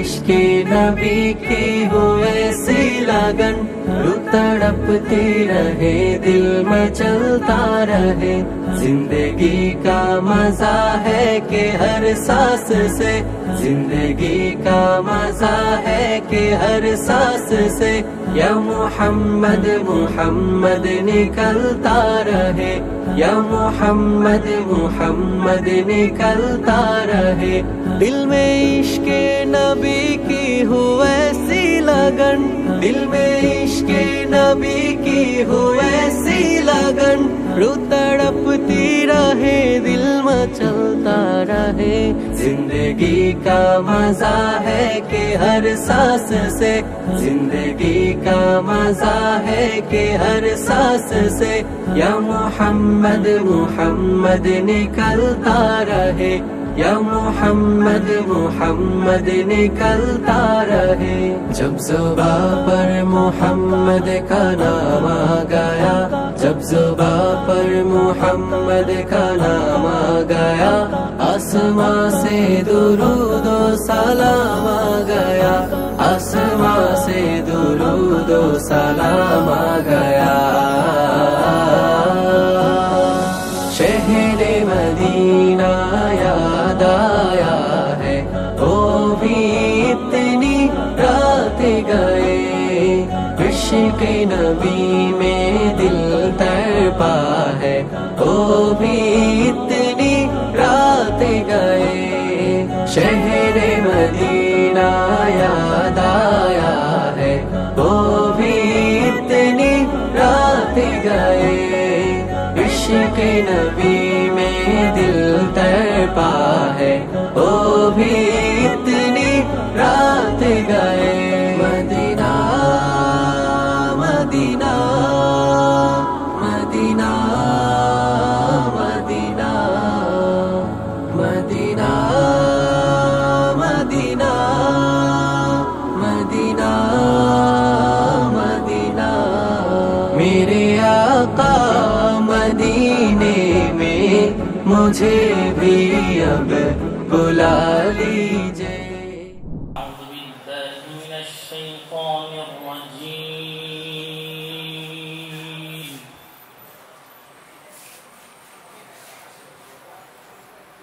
इश्क़े नबी की हो ऐसी लगन, रूह तड़पती रहे दिल में चलता रहे। जिंदगी का मजा है कि हर सांस से, जिंदगी का मजा है कि हर सांस से या मोहम्मद मोहम्मद निकलता रहे, या मोहम्मद मोहम्मद निकलता रहे। दिल में इश्क़े नबी की हो ऐसी लगन, दिल में इश्क़े नबी की हो ऐसी लगन, रूह तड़पती रहे दिल में चलता रहे। जिंदगी का मजा है कि हर सांस से, जिंदगी का मजा है कि हर सांस से या मोहम्मद मोहम्मद निकलता रहे, या मोहम्मद मोहम्मद निकलता रहे। जब ज़ुबां पर मोहम्मद का नाम आ गया, जब ज़ुबां पर मोहम्मद का नाम आ गया, आसमां से दुरूद व सलाम आ गया, आसमां से दुरूद व सलाम आ गया। शहर मदीना याद आया है, वो भी इतनी रात गए, इश्क़ नबी में दिल तड़पा है, वो भी इतनी रात गए। शहर मदीना याद आया है, वो भी इतनी रात गए, इश्क़ नबी में दिल तड़पा है, वो भी इतनी रात गए। Medina Medina Medina Medina Medina Medina Medina Medina. मेरे आका मदीने में मुझे भी अब बुला लीजिए।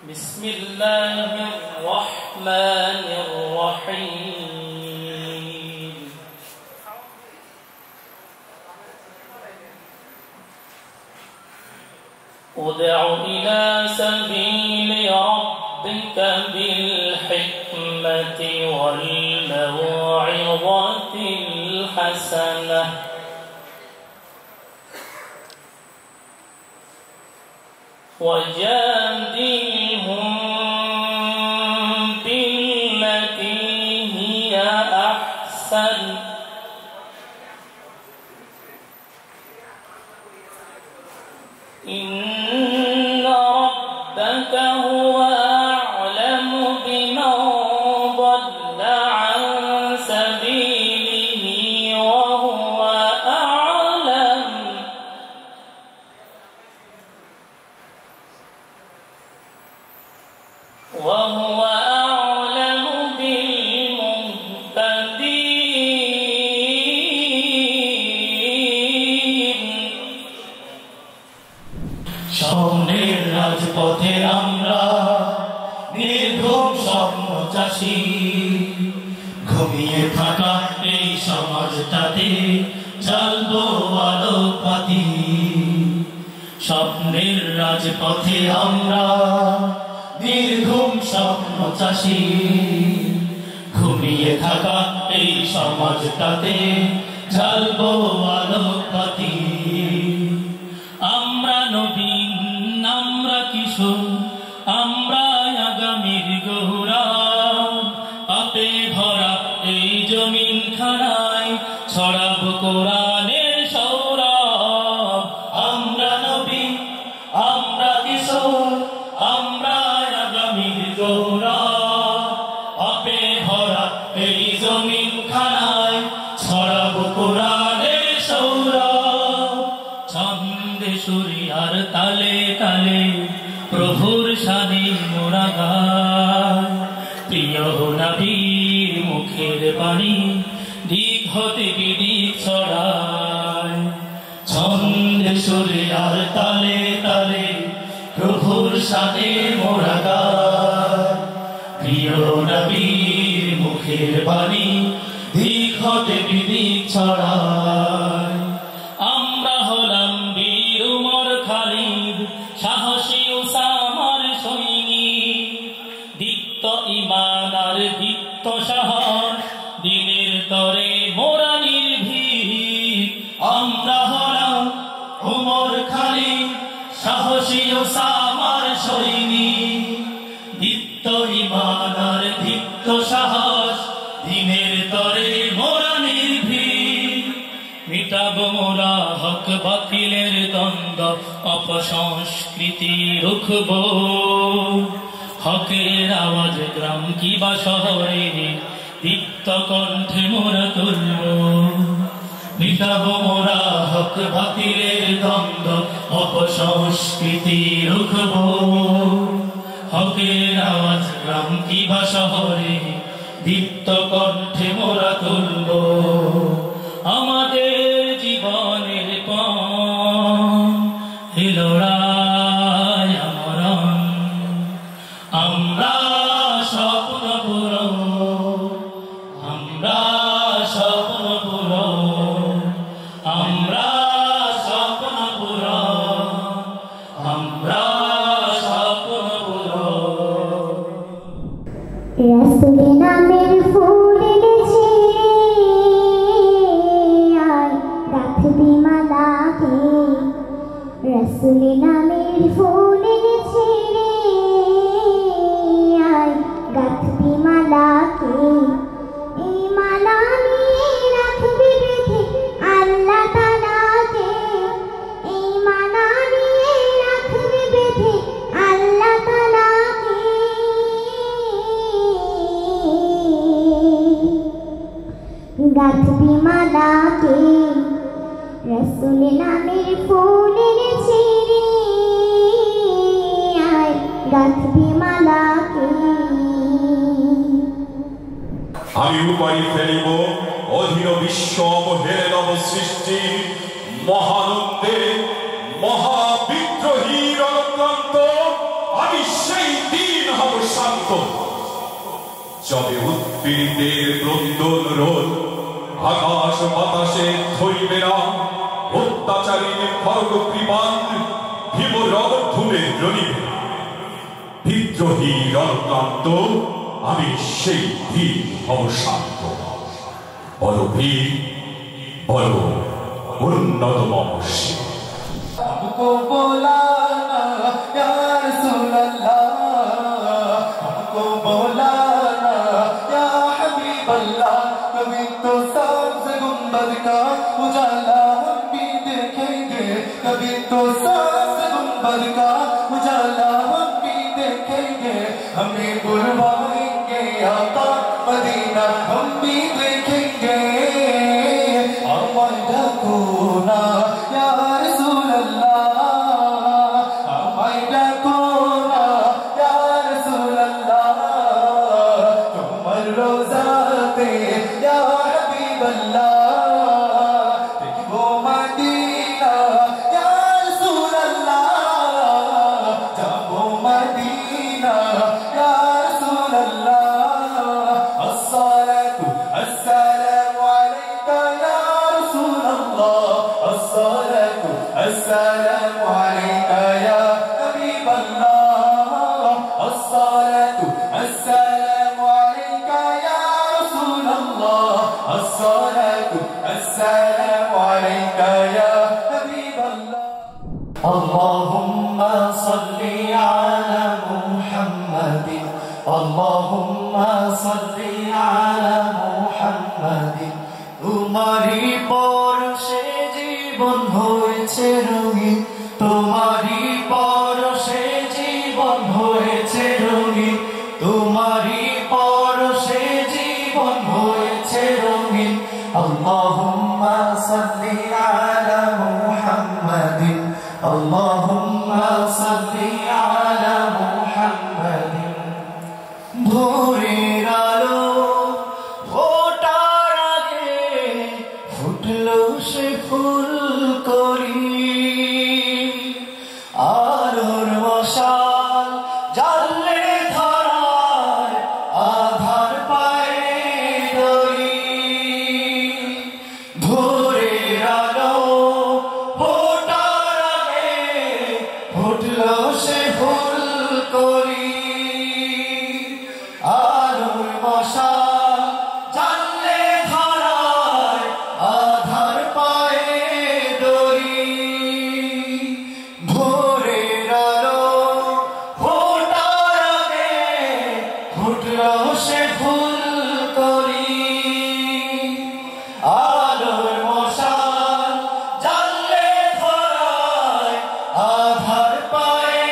बिस्मिल्लाहिर्रहमानिर्रहीम। उदउ इला सबील रब्बिक बिलहिक्मति वल मौइज़तिल हसनह वजादिलहुम बिल्लती हिया अहसन इन्न रब्बक हुवा अअलमु बिमन ضل عن سبيله وهو أعلم بالمهتدين। স্বপ্নের রাজপথে আমরা নির্ঘুম স্বপ্ন চাষি, ঘুমিয়ে থাকা এই সমাজটাতে জ্বালবো আলোকবাতি। স্বপ্নের রাজপথে আমরা নির্ঘুম স্বপ্ন চাষি, ঘুমিয়ে থাকা এই সমাজটাতে জ্বালবো আলোকবাতি। আমরা নবীন, আমরা কিশোর, আমরা আগামীর গৌরব। পাপে ভরা এই জমিন খানায় ছড়াবো কোরআনের সৌরভ। আমরা নবীন, আমরা কিশোর, আমরা আগামীর গৌরব। পাপে ভরা এই জমিন খানায় ছড়াবো কোরআনের সৌরভ। ছন্দে সুরিয়ার তালে তালে প্রভুর শানে মোরা গায়, প্রিয় নবীর মুখের বাণী দিক হতে বিদিক ছড়ায় ছন্দে সুরে আর তালে তালে প্রভুর সাথে মোরা গায় প্রিয় নবীর মুখের বাণী দিক হতে বিদিক ছড়ায় আমরা হলাম বীর উমর খালিদ সাহসী উসামার সৈনিক দীপ্ত ঈমান আর দীপ্ত সাহস দিনের তরে মোরা নির্ভীক আমরা হলাম উমর খালিদ সাহসী উসামার সৈনিক দীপ্ত ঈমান আর দীপ্ত সাহস দিনের তরে মোরা নির্ভীক মিটাবো মোরা হক বাতিলের দ্বন্দ্ব অপসংস্কৃতি রুখবো হকের আওয়াজ গ্রাম কিবা শহরে দীপ্ত কণ্ঠে মোরা তুলবো মিটাবো মোরা হক বাতিলের দ্বন্দ্ব অপসংস্কৃতি রুখবো হকের আওয়াজ গ্রাম কিবা শহরে দীপ্ত কণ্ঠে মোরা তুলবো আমাদের জীবনের পথে লড়াই আমরণ আমরা স্বপ্ন পূরণ আমরা স্বপ্ন পূরণ আমরা স্বপ্ন পূরণ আমরা স্বপ্ন পূরণ রাসূল নামের ফুল এনেছি আয় রাখবি মালাকে রাসূল নামের ফুল এনেছি আয় রাখবি মালাকে এই মালা নিয়ে রাখবি বেঁধে আল্লাহ তাআলাকে এই মালা নিয়ে রাখবি বেঁধে আল্লাহ তাআলাকে গাঁথবি মালাকে রাসূল নামের ফুল এনেছি আয় গাঁথবি মালাকে আমি উপায় ফেলিব অধীন বিশ্ব অবহেলে নব সৃষ্টি মহানন্দে মহাবিদ্রোহী রণক্রান্ত আমি সেই দিন হব শান্ত যবে উৎপীড়িতের ক্রন্দন রোল আকাশ বাতাসে থইবে না অত্যাচারীর খড়গ কৃপান ভীম রণধুমে জ্বলিবে না বিদ্রোহী রণক্রান্ত আমি সেই দিন হব শান্ত বল বীর বল উন্নত মহর্ষি हमको बोलाना या रसूल अल्लाह हमको बोलाना या हबीब अल्लाह कभी तो सब्ज़ गुंबद का उजाला हम भी देखेंगे कभी तो सब्ज़ गुंबद का उजाला हम भी देखेंगे हम भी बुलवाएंगे आका मदीना हम भी देखेंगे हमारा कोना या रसूल अल्लाह हमारा कोना या रसूल अल्लाह तुमर रोज़ाते या हबीब अल्लाह देखो मदीना या रसूल अल्लाह जाओ मदीना या रसूल अल्लाह अस्सलातु अस्सलामु अलैका या रसूल अल्लाह अस्सलातु अस्सलामु अलैका या हबीब अल्लाह अस्सलातु अस्सलामु अलैका या रसूल अल्लाह अस्सलातु अस्सलामु अलैका या हबीब अल्लाह اللهم صل على محمد اللهم صل على محمد তোমারি পরশে জীবন হয়েছে রঙিন তোমারি পরশে জীবন হয়েছে রঙিন তোমারি পরশে জীবন হয়েছে রঙিন আল্লাহুম্মা সাল্লি আলা মুহাম্মাদিন আল্লাহুম্মা সাল্লি আলা মুহাম্মাদিন ভোরের আলো মশা জানলে ধরায় আধার পায়ে দড়ি ভোরের আলো ফোটার আগে ফুটলো সে ফুল করি আলোর মশা জানলে ধরায় আধার পায়ে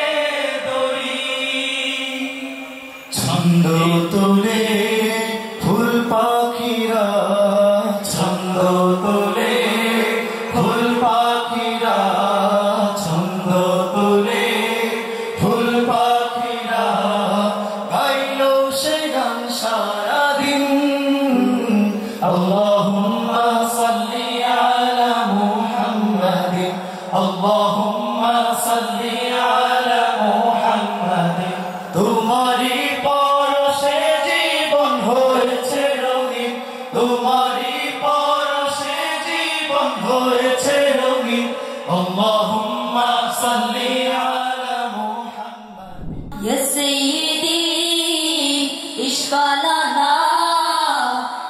দড়ি ছন্দ তোলে ফুল পাখিরা ছন্দ তোলে ফুল পাখিরা ছন্দ তোলে ফুল পাখিরা গাইলো সে গান সারাদিন আল্লাহুম্মা সাল্লি আলা মুহাম্মাদিন আল্লাহুম্মা সাল্লি আলা মুহাম্মাদিন তোমারি পরশে জীবন হয়েছে রঙিন তোমারি পরশে জীবন হয়েছে রঙিন আল্লাহুম্মা সাল্লি আলা মুহাম্মাদিন ইয়া সাইয়্যিদি ইশফা লানা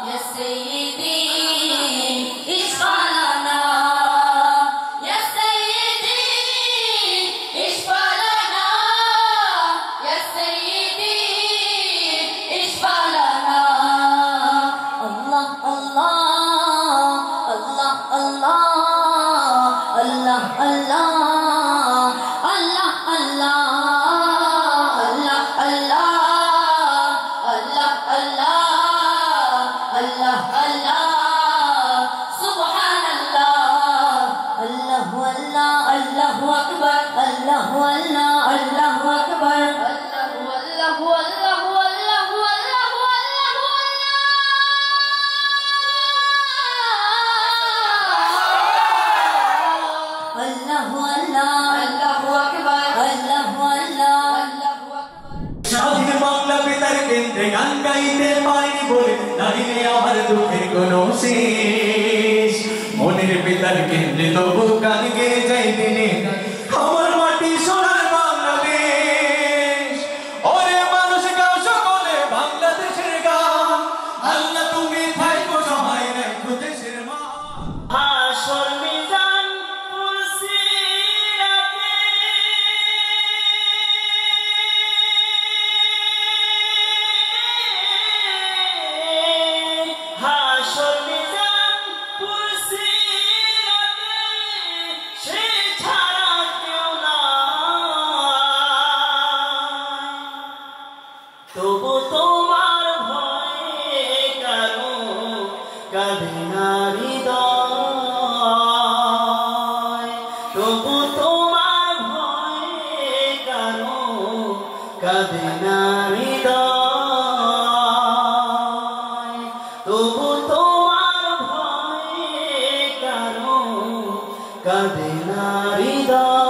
ইয়া সাইয়্যিদি ইশফা লানা ইয়া সাইয়্যিদি ইশফা লানা ইয়া সাইয়্যিদি ইশফা লানা আল্লাহ আল্লাহ আল্লাহ আল্লাহ আল্লাহ আল্লাহ আল্লাহ আল্লাহ Allah, Allah, Allah, Allah, Subhanallah, Allahu Allah, Allahu Akbar, Allahu Allah, Allahu Akbar, Allahu Allahu Allahu Allahu Allahu Allahu Allah, Allahu Akbar, Allahu Allah, Allahu Akbar. স্বাধীন বাংলা বেতার কেন্দ্রে গান গাইতে পারিনি বলে নাইলে আমার দুঃখের কোনো শেষ মনের বেতার কেন্দ্রে তবু গান গেয়ে যাই দিনে আমার মাটি সোনার বাংলাদেশ ওরে মানুষ গাও সকলে বাংলাদেশের গান আল্লাহ তুমি থাইকো সহায় রাখো দেশের মা হাসর মিজান তবু তোমার ভয়ে কারো কাঁদে না হৃদয় তবু তোমার ভয়ে কারো কাঁদে না হৃদয় তবু তোমার ভয়ে কারো কাঁদে না হৃদয়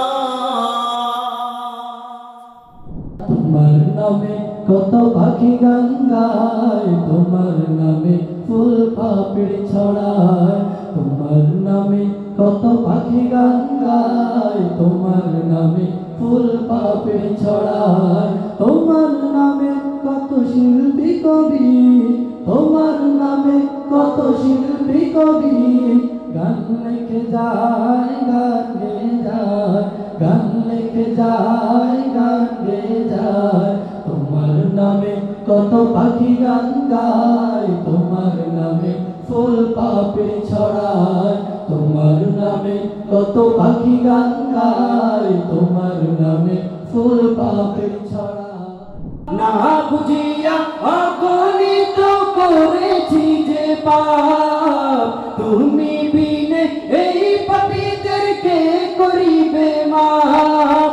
তোমার নামে কত পাখি গান গায় তোমার নামে ফুল পাপড়ি ছড়ায় তোমার নামে কত পাখি গান গায় তোমার নামে ফুল পাপড়ি ছড়ায় তোমার নামে কত শিল্পী কবি তোমার নামে কত শিল্পী কবি গান লিখে যায় গান গেয়ে যায় গান লিখে যায় গান গেয়ে যায় তোমার নামে কত পাখি গান গায় তোমার নামে ফুল পাপড়ি ছড়ায় তোমার নামে কত পাখি গান গায় তোমার নামে ফুল পাপড়ি ছড়ায় না বুঝিয়া অগণিত করেছি যে পাপ তুমি বিনে এই পাপীদেরকে করিবে মাপ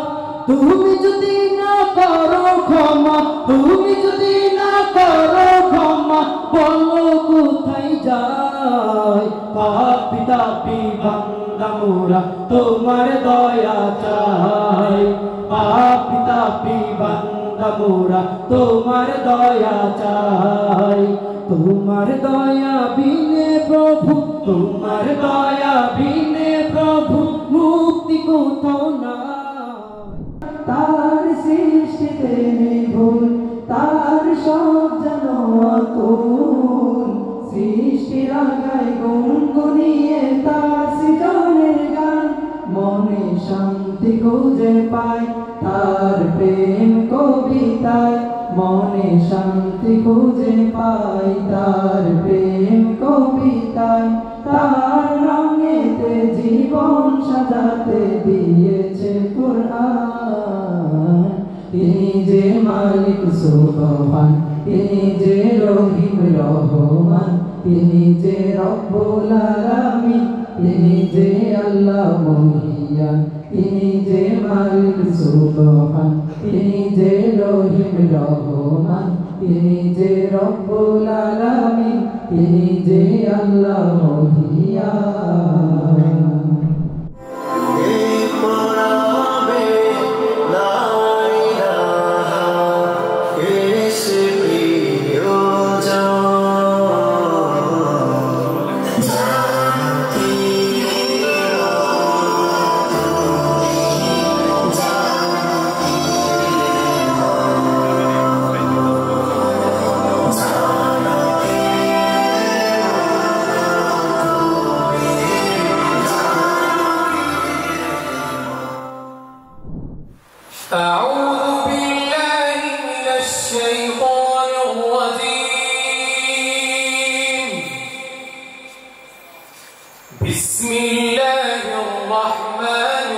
তুমি যদি না করো ক্ষমা তুমি যদি না করো ক্ষমা বলো কোথায় যায় পাপী তাপী বান্দা মোরা তোমার দয়া চাই পাপী তাপী বান্দা মোরা তোমার দয়া চাই তোমার দয়া বিনে প্রভু তোমার দয়া বিনে প্রভু মুক্তি কোথাও না তার সৃষ্টিতে নেই ভুল তার সব জানো গায় গুনগুনিয়ে তার সৃজনের গান মনে শান্তি খুঁজে পায় তার প্রেম কবিতায় মনে শান্তি খুঁজে পায় তার প্রেম কবিতায় তার রঙেতে জীবন সাজাতে দিয়েছে কোরআন তিনি যে মালিক সুবহান তিনি যে রহিম রহমান তিনি যে রব্বুল আলামিন তিনি যে আল্লাহ মহিয়ান তিনি যে মালিক সুবহান তিনি যে রহিম রহমান তিনি যে রব্বুল আলামিন তিনি যে আল্লাহ মহিয়ান أعوذ بالله من الشيطان الرجيم بسم الله الرحمن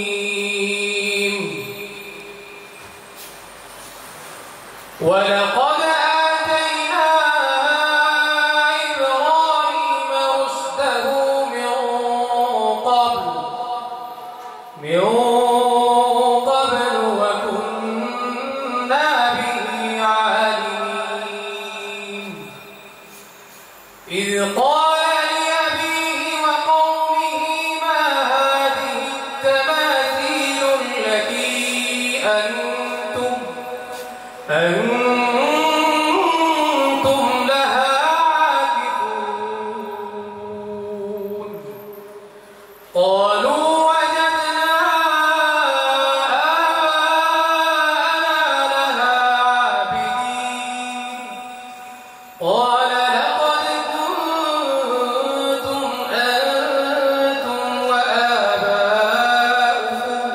الرحيم ولقد آتينا إبراهيم رشده من قبل وكنا به عالمين إذ قال لأبيه وقومه ما هذه التماثيل التي أنتم لها عاكفون قالوا قال لقد كنتم أنتم وآباؤكم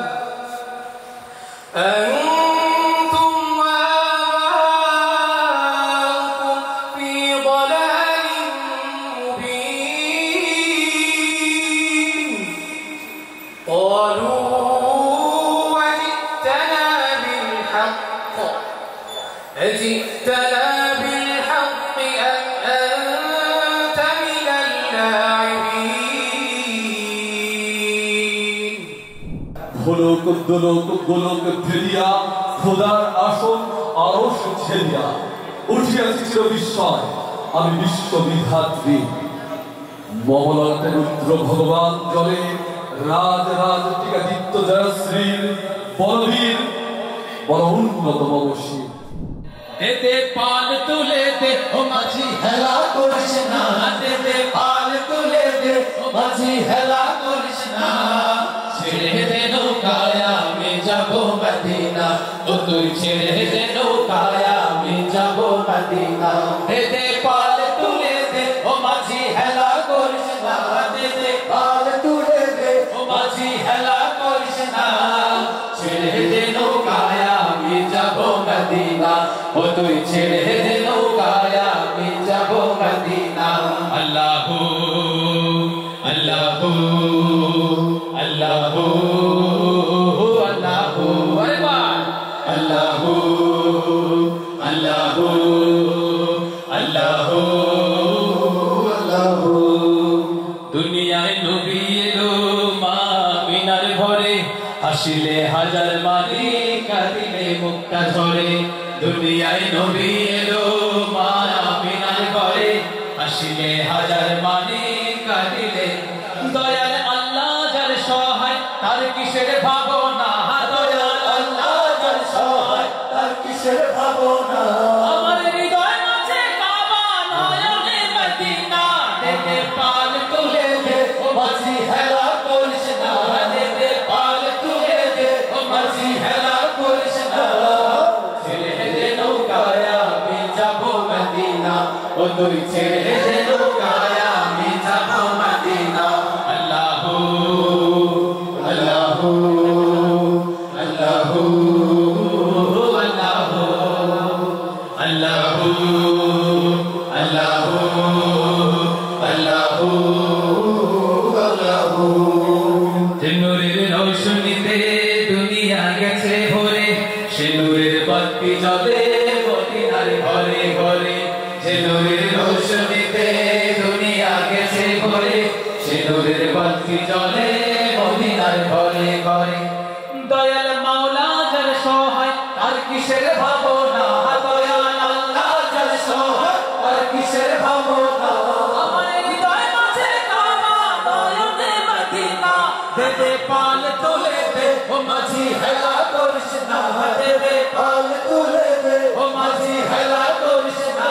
في ضلال مبين قالوا وجئتنا بالحق أجئتنا بالحق أم أنت من اللاعبين গোলক দোলক গোলক ফেলিয়া খোদার আসন আরশ ছেলিয়া উঠিয়াছি চির বিস্ময় আমি বিশ্ববিধাত্রী মমলতে রুদ্র ভগবান জলে রাজ রাজ টিকাদিত্য জয়শ্রীর বলবীর বড় উন্নত মবশী দেতে পাল তুলে দে ও মাঝি হেলা করিস না দেতে পাল তুলে দে ও মাঝি হেলা করিস না ছেড়ে দে নৌকায় আমি যাব মদিনা ও তুই ছেড়ে দে নৌকায় আমি যাব মদিনা দেতে পাল তুলে দে ও মাঝি হেলা করিস না দেতে পাল তুলে দে ও মাঝি হেলা করিস না ছেড়ে দে নৌকায় আমি যাব মদিনা ও তুই ছেড়ে দে নৌকায় আমি যাব মদিনা আল্লাহু আল্লাহু আল্লাহু আল্লাহু আরে ভাই আল্লাহু আল্লাহু আল্লাহু আল্লাহু দুনিয়ায় নবী এলো মা মিনার ঘরে হাসিলে হাজার মারি কাঁদিলে মুক্তা ঝরে দুনিয়ায় নবী এলো মা মিনার ঘরে হাসিলে হাজার মারি কাঁদিলে দয়াল আল্লাহ যার সহায় তার কিসের ভাবনা দয়াল আল্লাহ যার সহায় তার কিসের ভাবনা আমার হৃদয় মাঝে কাবা নয়নে মদিনা দেতে পাল তুলে দে ও মাঝি হেলা করিস না দেতে পাল তুলে দে ও মাঝি হেলা করিস না ছেড়ে দে নৌকায় আমি যাব মদিনা ও ও তুই ছেড়ে দে নৌকায় আমি যাব মদিনা আল্লাহু আল্লাহু আল্লাহু আল্লাহু আল্লাহু আল্লাহু আল্লাহু যে নূরের রৌশনীতে দুনিয়া গেছে ভরে সে নূরের বাতি জ্বলে মদিনার ঘরে ঘরে যে নূরের রৌশনীতে দুনিয়া গেছে ভরে সে নূরের বাতি জ্বলে মদিনার ঘরে ঘরে দয়াল মাওলা যার সহায় আর কিসের ভাবনা দয়াল আল্লাহ যার সহায় আর কিসের ভাবনা আমার হৃদয় মাঝে কাবা দয়াতে মদিনা দে দে পাল তুলে দে ও মাঝি হেলা করিস না দে দে পাল তুলে দে ও মাঝি হেলা করিস না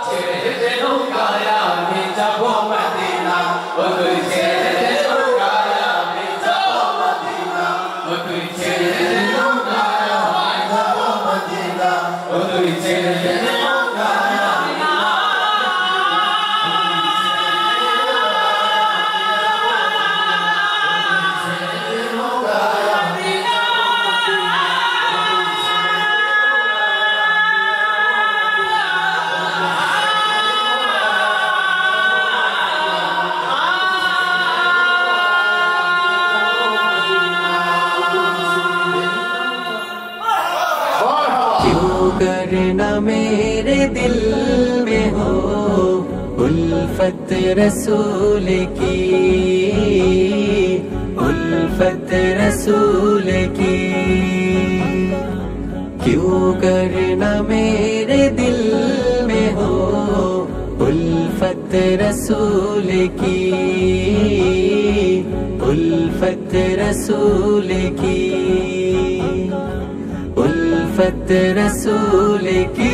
ছেড়ে দে নৌকায় আমি যাব মদিনা ও তুই ছেড়ে দে নৌকায় আমি যাব মদিনা ও তুই ছেড়ে দে নৌকায় আমি যাব মদিনা ও তুই ছেড়ে দে নৌকায় আমি करना मेरे दिल में हो उल्फत रसूल की उल्फत रसूल की क्यों करना मेरे दिल में हो उल्फत रसूल की उल्फत रसूल की उल्फत रसूल की